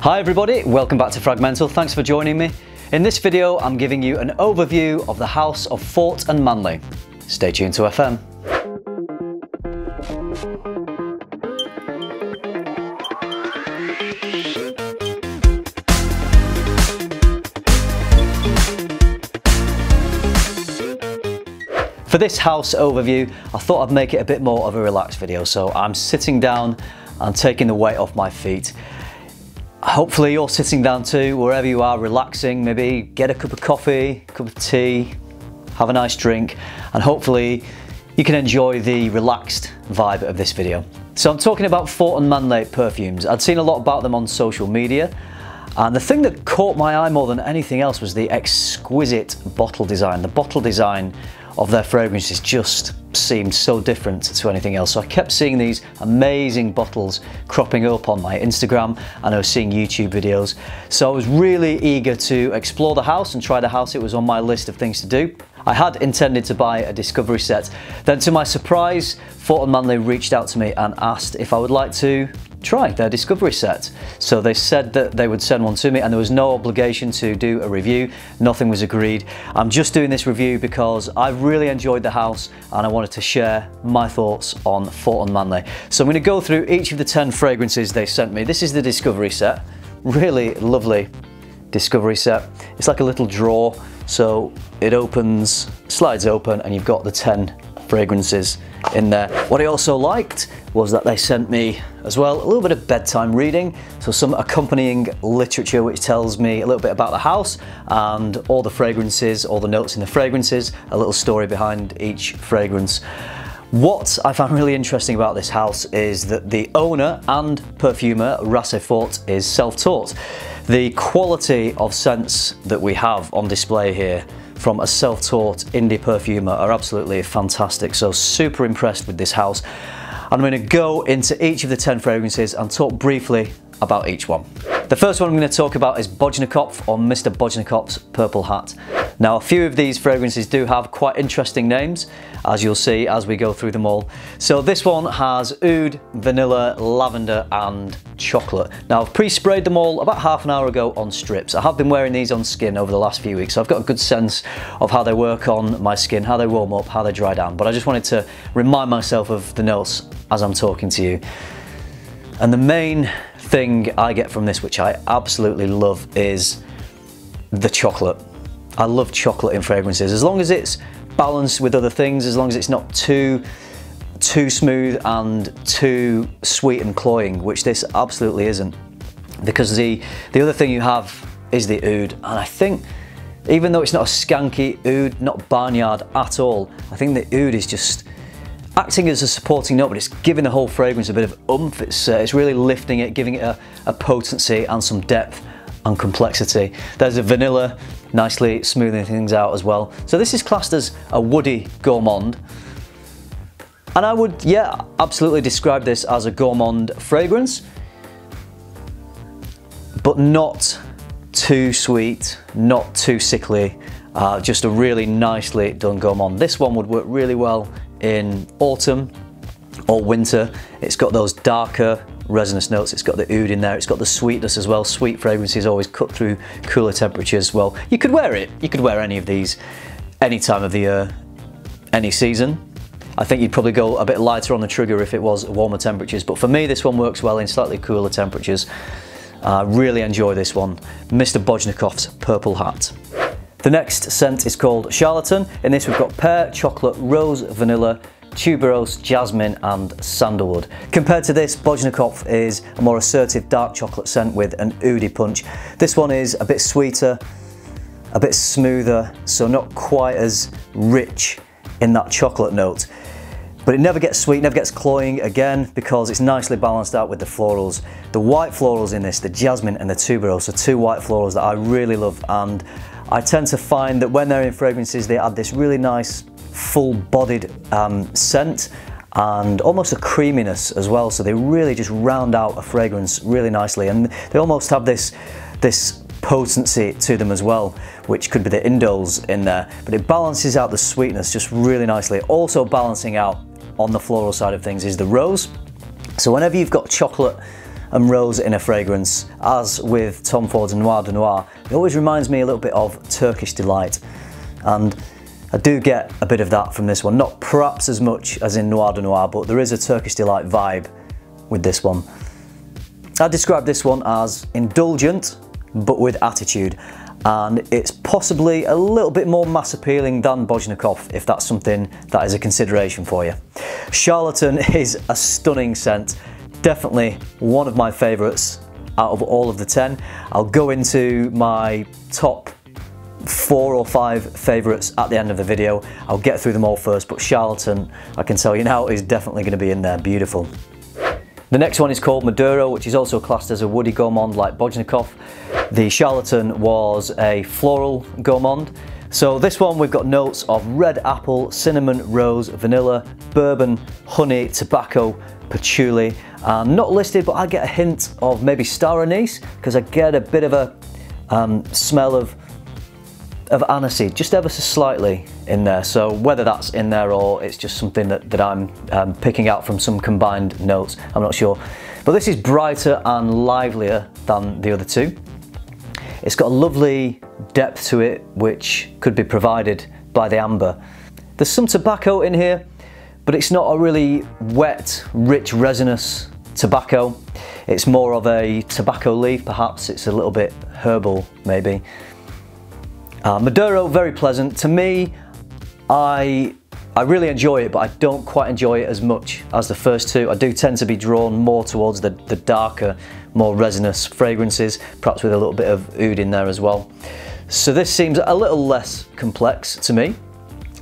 Hi everybody, welcome back to FRAG-MENTAL, thanks for joining me. In this video I'm giving you an overview of the house of Fort and Manlé. Stay tuned to FM. For this house overview, I thought I'd make it a bit more of a relaxed video, so I'm sitting down and taking the weight off my feet. Hopefully you're sitting down too, wherever you are, relaxing, maybe get a cup of coffee, cup of tea, have a nice drink, and hopefully you can enjoy the relaxed vibe of this video. So I'm talking about Fort and Manlé perfumes. I'd seen a lot about them on social media, and the thing that caught my eye more than anything else was the exquisite bottle design. The bottle design of their fragrances just seemed so different to anything else. So I kept seeing these amazing bottles cropping up on my Instagram, and I was seeing YouTube videos. So I was really eager to explore the house and try the house. It was on my list of things to do. I had intended to buy a discovery set. Then to my surprise, Fort and Manlé reached out to me and asked if I would like to try their discovery set. So they said that they would send one to me, and there was no obligation to do a review. Nothing was agreed. I'm just doing this review because I really enjoyed the house and I wanted to share my thoughts on Fort and Manlé. So I'm going to go through each of the 10 fragrances they sent me. This is the discovery set. Really lovely discovery set. It's like a little drawer, so it opens, slides open, and you've got the 10 fragrances in there. What I also liked was that they sent me as well a little bit of bedtime reading, so some accompanying literature which tells me a little bit about the house and all the fragrances, all the notes in the fragrances, a little story behind each fragrance. What I found really interesting about this house is that the owner and perfumer, Fort, is self-taught. The quality of scents that we have on display here from a self-taught indie perfumer are absolutely fantastic. So super impressed with this house. I'm going to go into each of the 10 fragrances and talk briefly about each one. The first one I'm going to talk about is Bojnokopff, or Mr. Bojnokopff's Purple Hat. Now, a few of these fragrances do have quite interesting names, as you'll see as we go through them all. So this one has oud, vanilla, lavender and chocolate. Now, I've pre-sprayed them all about half an hour ago on strips. I have been wearing these on skin over the last few weeks, so I've got a good sense of how they work on my skin, how they warm up, how they dry down. But I just wanted to remind myself of the notes as I'm talking to you. And the main thing I get from this, which I absolutely love, is the chocolate. I love chocolate in fragrances, as long as it's balanced with other things, as long as it's not too smooth and too sweet and cloying, which this absolutely isn't. Because the other thing you have is the oud, and I think even though it's not a skanky oud, not barnyard at all, I think the oud is just acting as a supporting note, but it's giving the whole fragrance a bit of oomph. It's really lifting it, giving it a potency and some depth and complexity. There's a vanilla, nicely smoothing things out as well. So this is classed as a woody gourmand. And I would, yeah, absolutely describe this as a gourmand fragrance, but not too sweet, not too sickly, just a really nicely done gourmand. This one would work really well in autumn or winter. It's got those darker resinous notes, it's got the oud in there, it's got the sweetness as well. Sweet fragrances always cut through cooler temperatures well. You could wear it, you could wear any of these any time of the year, any season. I think you'd probably go a bit lighter on the trigger if it was warmer temperatures, but for me this one works well in slightly cooler temperatures. Really enjoy this one, Mr. Bojnokopff's Purple Hat. The next scent is called Charlatan. In this we've got pear, chocolate, rose, vanilla, tuberose, jasmine and sandalwood. Compared to this, Bojnokopff is a more assertive dark chocolate scent with an oudy punch. This one is a bit sweeter, a bit smoother, so not quite as rich in that chocolate note. But it never gets sweet, never gets cloying again, because it's nicely balanced out with the florals. The white florals in this, the jasmine and the tuberose, are two white florals that I really love, and I tend to find that when they're in fragrances they add this really nice full-bodied scent and almost a creaminess as well, so they really just round out a fragrance really nicely, and they almost have this potency to them as well, which could be the indoles in there, but it balances out the sweetness just really nicely. Also balancing out on the floral side of things is the rose. So whenever you've got chocolate and rose in a fragrance, as with Tom Ford's Noir de Noir, it always reminds me a little bit of Turkish Delight. And I do get a bit of that from this one, not perhaps as much as in Noir de Noir, but there is a Turkish Delight vibe with this one. I describe this one as indulgent, but with attitude. And it's possibly a little bit more mass appealing than Bojnokopff, if that's something that is a consideration for you. Charlatan is a stunning scent, definitely one of my favourites out of all of the 10. I'll go into my top 4 or 5 favourites at the end of the video. I'll get through them all first, but Charlatan, I can tell you now, is definitely going to be in there. Beautiful. The next one is called Maduro, which is also classed as a woody gourmand like Bojnokopff. The Charlatan was a floral gourmand. So this one we've got notes of red apple, cinnamon, rose, vanilla, bourbon, honey, tobacco, patchouli. Not listed, but I get a hint of maybe star anise, because I get a bit of a smell of aniseed, just ever so slightly in there. So whether that's in there or it's just something that I'm picking out from some combined notes, I'm not sure. But this is brighter and livelier than the other two. It's got a lovely depth to it, which could be provided by the amber. There's some tobacco in here, but it's not a really wet, rich, resinous tobacco. It's more of a tobacco leaf, perhaps. It's a little bit herbal, maybe. Maduro, very pleasant. To me, I really enjoy it, but I don't quite enjoy it as much as the first two. I do tend to be drawn more towards the darker, more resinous fragrances, perhaps with a little bit of oud in there as well. So this seems a little less complex to me,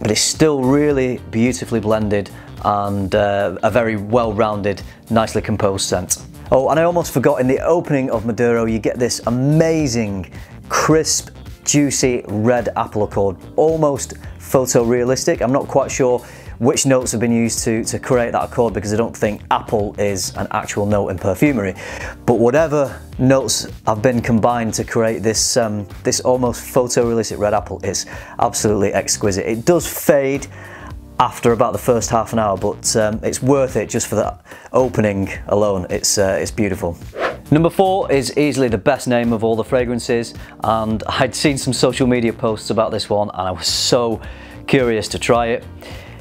but it's still really beautifully blended and a very well-rounded, nicely composed scent. Oh, and I almost forgot, in the opening of Maduro, you get this amazing, crisp, juicy red apple accord, almost photorealistic. I'm not quite sure which notes have been used to create that accord, because I don't think apple is an actual note in perfumery. But whatever notes have been combined to create this this almost photorealistic red apple, it's absolutely exquisite. It does fade after about the first half an hour, but it's worth it just for that opening alone. It's beautiful. Number 4 is easily the best name of all the fragrances, and I'd seen some social media posts about this one and I was so curious to try it.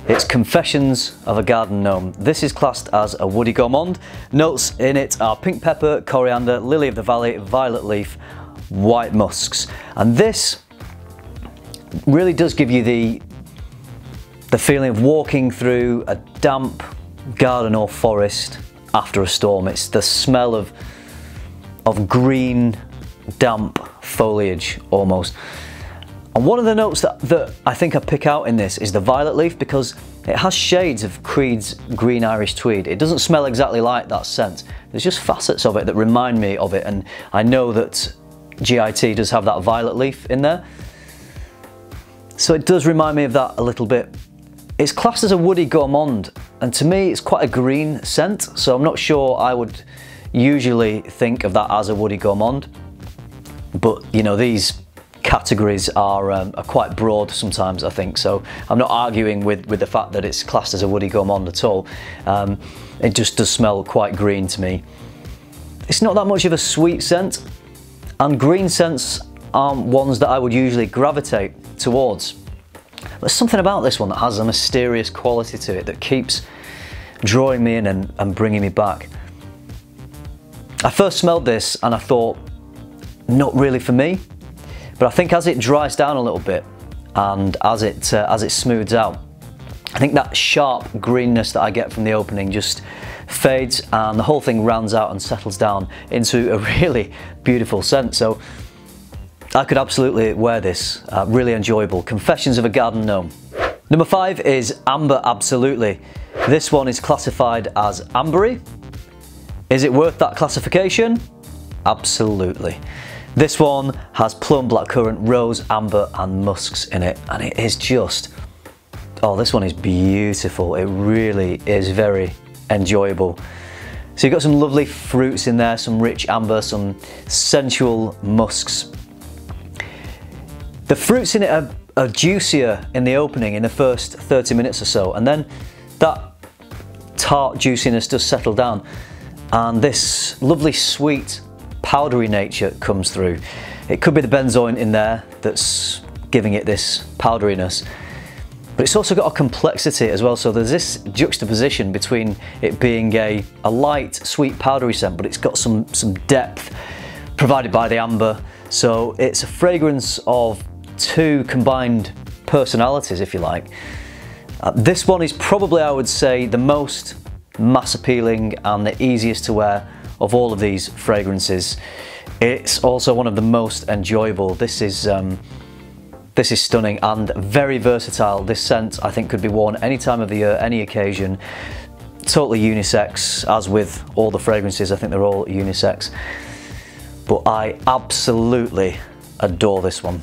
It's Confessions of a Garden Gnome. This is classed as a woody gourmand. Notes in it are pink pepper, coriander, lily of the valley, violet leaf, white musks. And this really does give you the feeling of walking through a damp garden or forest after a storm. It's the smell of green, damp foliage almost. And one of the notes that I think I pick out in this is the violet leaf, because it has shades of Creed's Green Irish Tweed. It doesn't smell exactly like that scent. There's just facets of it that remind me of it, and I know that GIT does have that violet leaf in there. So it does remind me of that a little bit. It's classed as a woody gourmand, and to me it's quite a green scent, so I'm not sure I would usually think of that as a woody gourmand. But you know, these categories are quite broad sometimes, I think, so I'm not arguing with the fact that it's classed as a woody gourmand at all. It just does smell quite green to me. It's not that much of a sweet scent, and green scents aren't ones that I would usually gravitate towards. There's something about this one that has a mysterious quality to it that keeps drawing me in and bringing me back. I first smelled this and I thought, not really for me, but I think as it dries down a little bit and as it smooths out, I think that sharp greenness that I get from the opening just fades and the whole thing rounds out and settles down into a really beautiful scent. So I could absolutely wear this, really enjoyable. Confessions of a Garden Gnome. Number 5 is Amber Absolutely. This one is classified as ambery. Is it worth that classification? Absolutely. This one has plum, blackcurrant, rose, amber and musks in it, and it is just, oh, this one is beautiful. It really is very enjoyable. So you've got some lovely fruits in there, some rich amber, some sensual musks. The fruits in it are juicier in the opening, in the first 30 minutes or so, and then that tart juiciness does settle down. and this lovely sweet powdery nature comes through. It could be the benzoin in there that's giving it this powderiness, but it's also got a complexity as well. So there's this juxtaposition between it being a light, sweet, powdery scent, but it's got some depth provided by the amber. So it's a fragrance of two combined personalities, if you like. This one is probably, I would say, the most mass appealing and the easiest to wear of all of these fragrances. It's also one of the most enjoyable. This is stunning and very versatile. This scent, I think, could be worn any time of the year, any occasion. Totally unisex, as with all the fragrances. I think they're all unisex. But I absolutely adore this one.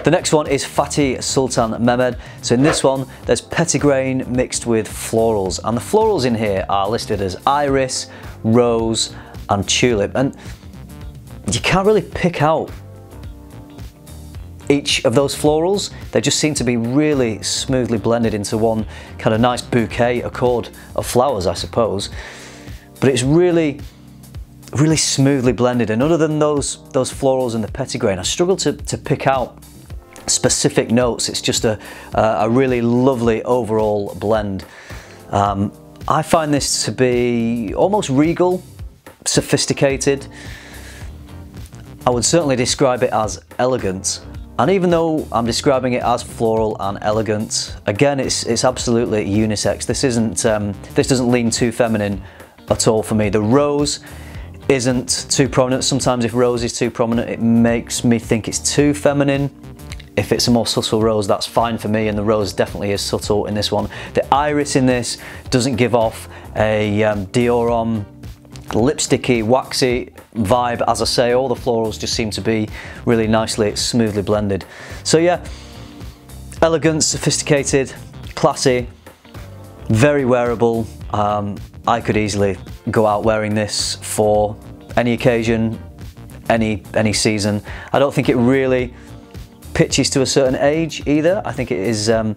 The next one is Fatih Sultan Meh. So in this one, there's petitgrain mixed with florals, and the florals in here are listed as iris, rose, and tulip, and you can't really pick out each of those florals. They just seem to be really smoothly blended into one kind of nice bouquet accord of flowers, I suppose. But it's really smoothly blended, and other than those florals and the petitgrain, I struggle to pick out specific notes. It's just a really lovely overall blend. I find this to be almost regal, sophisticated. I would certainly describe it as elegant, and even though I'm describing it as floral and elegant, again, it's absolutely unisex. This doesn't lean too feminine at all for me. The rose isn't too prominent. Sometimes if rose is too prominent, it makes me think it's too feminine. If it's a more subtle rose, that's fine for me, and the rose definitely is subtle in this one. The iris in this doesn't give off a Dior lipsticky, waxy vibe. As I say, all the florals just seem to be really nicely, smoothly blended. So yeah, elegant, sophisticated, classy, very wearable. I could easily go out wearing this for any occasion, any season. I don't think it really pitches to a certain age either. I think it is a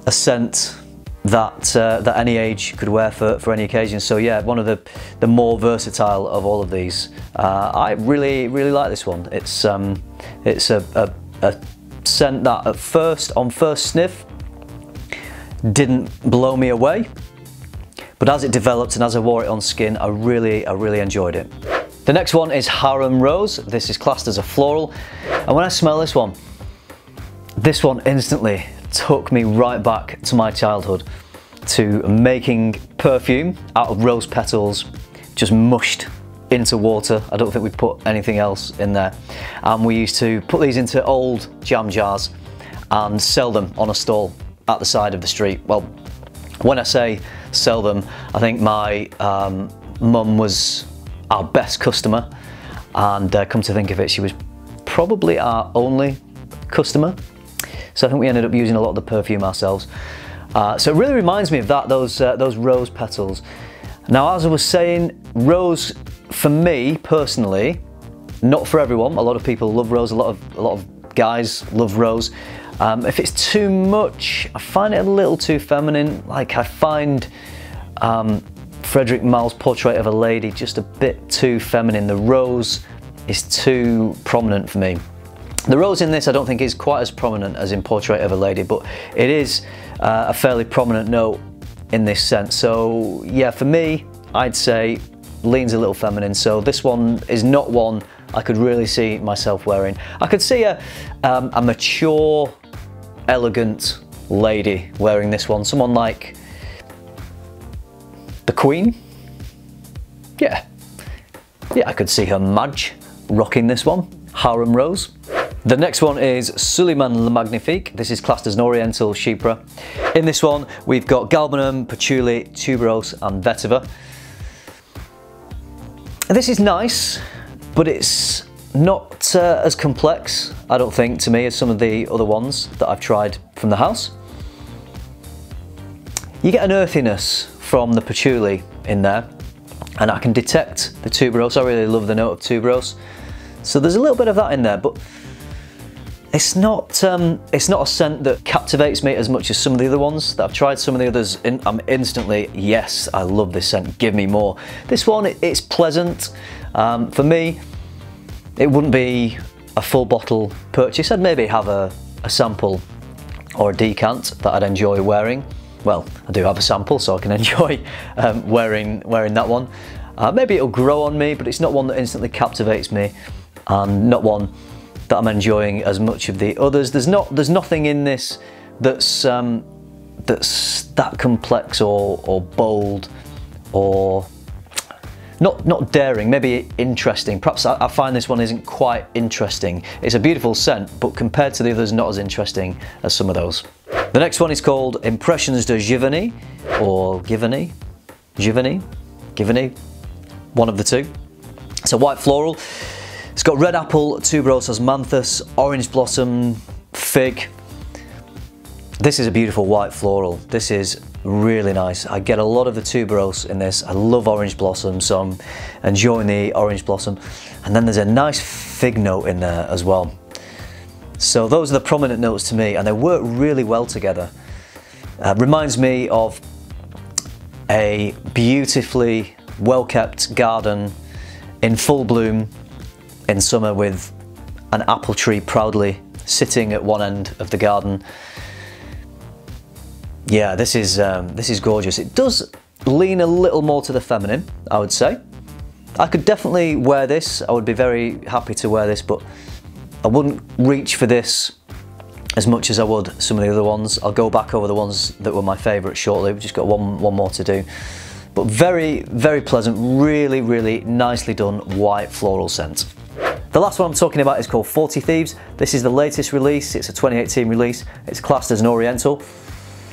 scent that any age could wear for any occasion. So yeah, one of the more versatile of all of these. I really like this one. It's a scent that on first sniff didn't blow me away, but as it developed and as I wore it on skin, I really enjoyed it. The next one is Harem Rose. This is classed as a floral, and when I smell this one instantly took me right back to my childhood, to making perfume out of rose petals just mushed into water. I don't think we put anything else in there, and we used to put these into old jam jars and sell them on a stall at the side of the street. Well, when I say sell them, I think my mum was our best customer, and come to think of it, she was probably our only customer. So I think we ended up using a lot of the perfume ourselves. So it really reminds me of that, those rose petals. Now, as I was saying, rose for me personally, not for everyone. A lot of people love rose. A lot of guys love rose. If it's too much, I find it a little too feminine. Like, I find Frederic Malle's Portrait of a Lady just a bit too feminine. The rose is too prominent for me. The rose in this I don't think is quite as prominent as in Portrait of a Lady, but it is a fairly prominent note in this scent. So yeah, for me, I'd say leans a little feminine. So this one is not one I could really see myself wearing. I could see a mature, elegant lady wearing this one. Someone like the Queen. Yeah, I could see her Madge rocking this one. Harem Rose. The next one is Süleyman le Magnifique. This is classed as an Oriental Chypre. In this one, we've got galbanum, patchouli, tuberose, and vetiver. This is nice, but it's not as complex, I don't think, to me, as some of the other ones that I've tried from the house. You get an earthiness from the patchouli in there, and I can detect the tuberose. I really love the note of tuberose. So there's a little bit of that in there, but It's not a scent that captivates me as much as some of the other ones that I've tried. Some of the others, I'm instantly, yes, I love this scent, give me more. This one, it's pleasant. For me, it wouldn't be a full bottle purchase. I'd maybe have a sample or a decant that I'd enjoy wearing. Well, I do have a sample, so I can enjoy wearing that one. Maybe it'll grow on me, but it's not one that instantly captivates me, and not one that I'm enjoying as much of the others. There's nothing in this that's that complex or bold or not daring, maybe interesting. Perhaps I find this one isn't quite interesting. It's a beautiful scent, but compared to the others, not as interesting as some of those. The next one is called Impressions de Giverny, or Giverny, one of the two. It's a white floral. It's got red apple, tuberose osmanthus, orange blossom, fig. This is a beautiful white floral. This is really nice. I get a lot of the tuberose in this. I love orange blossom, so I'm enjoying the orange blossom. And then there's a nice fig note in there as well. So those are the prominent notes to me, and they work really well together. Reminds me of a beautifully well-kept garden in full bloom in summer, with an apple tree proudly sitting at one end of the garden. Yeah, this is gorgeous. It does lean a little more to the feminine, I would say. I could definitely wear this. I would be very happy to wear this, but I wouldn't reach for this as much as I would some of the other ones. I'll go back over the ones that were my favourite shortly. We've just got one more to do. But very, very pleasant, really, really nicely done white floral scent. The last one I'm talking about is called 40 Thieves. This is the latest release. It's a 2018 release. It's classed as an Oriental,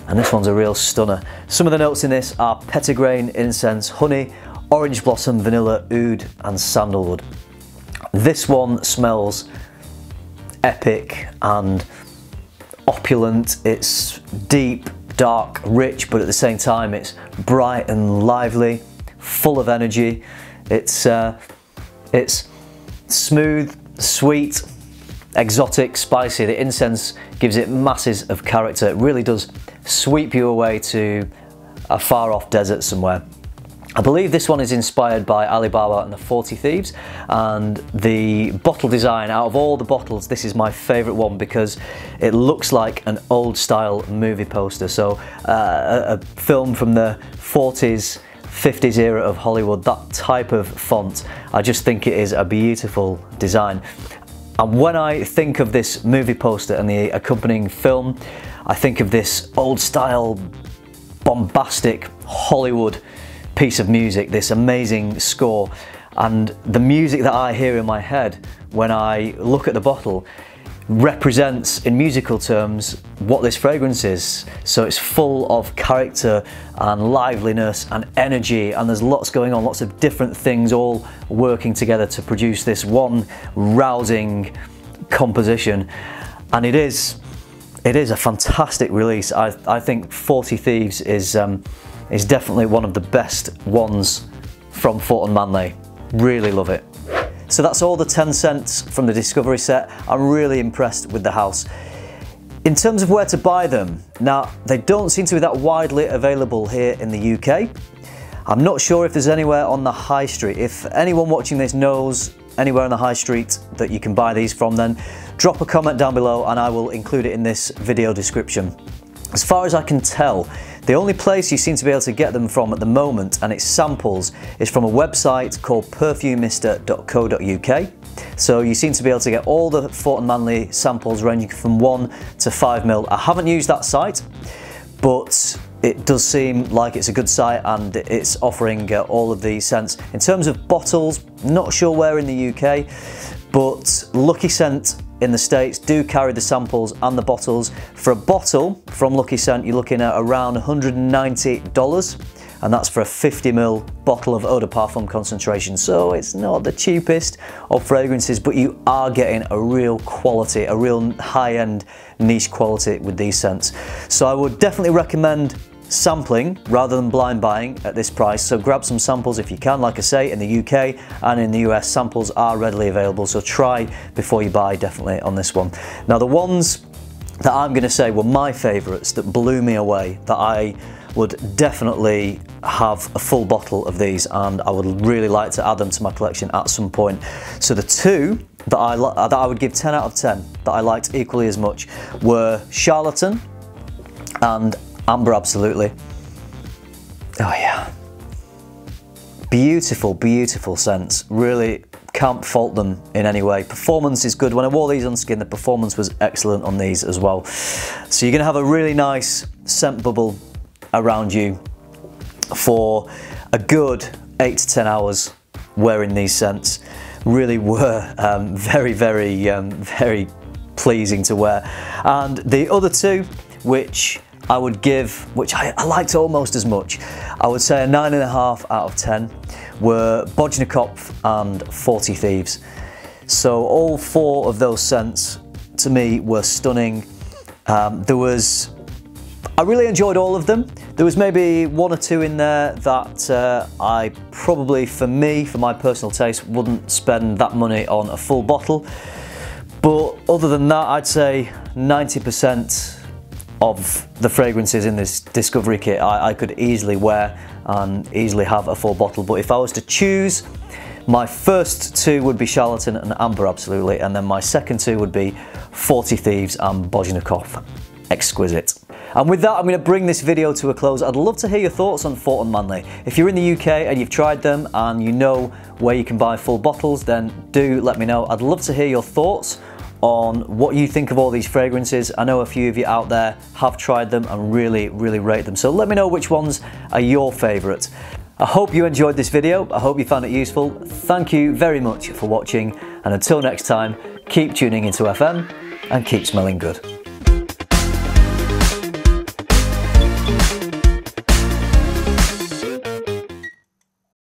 and this one's a real stunner. Some of the notes in this are petitgrain, incense, honey, orange blossom, vanilla, oud and sandalwood. This one smells epic and opulent. It's deep, dark, rich, but at the same time it's bright and lively, full of energy. It's smooth, sweet, exotic, spicy. The incense gives it masses of character. It really does sweep you away to a far off desert somewhere. I believe this one is inspired by Alibaba and the 40 Thieves, and the bottle design, out of all the bottles, this is my favourite one because it looks like an old style movie poster. So a film from the 40s, 50s era of Hollywood, that type of font. I just think it is a beautiful design. And when I think of this movie poster and the accompanying film, I think of this old style, bombastic Hollywood piece of music, this amazing score. And the music that I hear in my head when I look at the bottle represents, in musical terms, what this fragrance is. So it's full of character and liveliness and energy, and there's lots going on, lots of different things all working together to produce this one rousing composition. And it is a fantastic release. I think 40 Thieves is definitely one of the best ones from Fort and Manlé. Really love it. So that's all the 10 scents from the Discovery set. I'm really impressed with the house. In terms of where to buy them, now they don't seem to be that widely available here in the UK. I'm not sure if there's anywhere on the high street. If anyone watching this knows anywhere on the high street that you can buy these from, then drop a comment down below and I will include it in this video description. As far as I can tell, the only place you seem to be able to get them from at the moment, and its samples, is from a website called perfumista.co.uk. So you seem to be able to get all the Fort and Manlé samples ranging from 1 to 5ml. I haven't used that site, but it does seem like it's a good site and it's offering all of these scents. In terms of bottles, not sure where in the UK, but Lucky Scent in the States do carry the samples and the bottles. For a bottle from Lucky Scent, you're looking at around $190, and that's for a 50ml bottle of eau de parfum concentration. So it's not the cheapest of fragrances, but you are getting a real quality, a real high-end niche quality with these scents. So I would definitely recommend sampling rather than blind buying at this price, so grab some samples if you can. Like I say, in the UK and in the US, samples are readily available, so try before you buy, definitely, on this one. Now, the ones that I'm going to say were my favourites, that blew me away, that I would definitely have a full bottle of these, and I would really like to add them to my collection at some point. So the two that I would give 10 out of 10, that I liked equally as much, were Charlatan and Amber Absolutely. Oh yeah. Beautiful, beautiful scents. Really can't fault them in any way. Performance is good. When I wore these on skin, the performance was excellent on these as well. So you're going to have a really nice scent bubble around you for a good 8 to 10 hours wearing these scents. Really were very, very pleasing to wear. And the other two, which I would give, which I liked almost as much, I would say a 9.5 out of 10, were Bojnokopff and 40 Thieves. So all four of those scents to me were stunning. I really enjoyed all of them. There was maybe one or two in there that I probably, for my personal taste, wouldn't spend that money on a full bottle. But other than that, I'd say 90% of the fragrances in this discovery kit I could easily wear and easily have a full bottle. But if I was to choose, my first two would be Charlatan and Amber Absolutely, and then my second two would be 40 Thieves and Bojnokopff. Exquisite. And with that, I'm going to bring this video to a close. I'd love to hear your thoughts on Fort and Manlé. If you're in the UK and you've tried them and you know where you can buy full bottles, then do let me know. I'd love to hear your thoughts on what you think of all these fragrances. I know a few of you out there have tried them and really rate them. So let me know which ones are your favourite. I hope you enjoyed this video. I hope you found it useful. Thank you very much for watching. And until next time, keep tuning into FM and keep smelling good.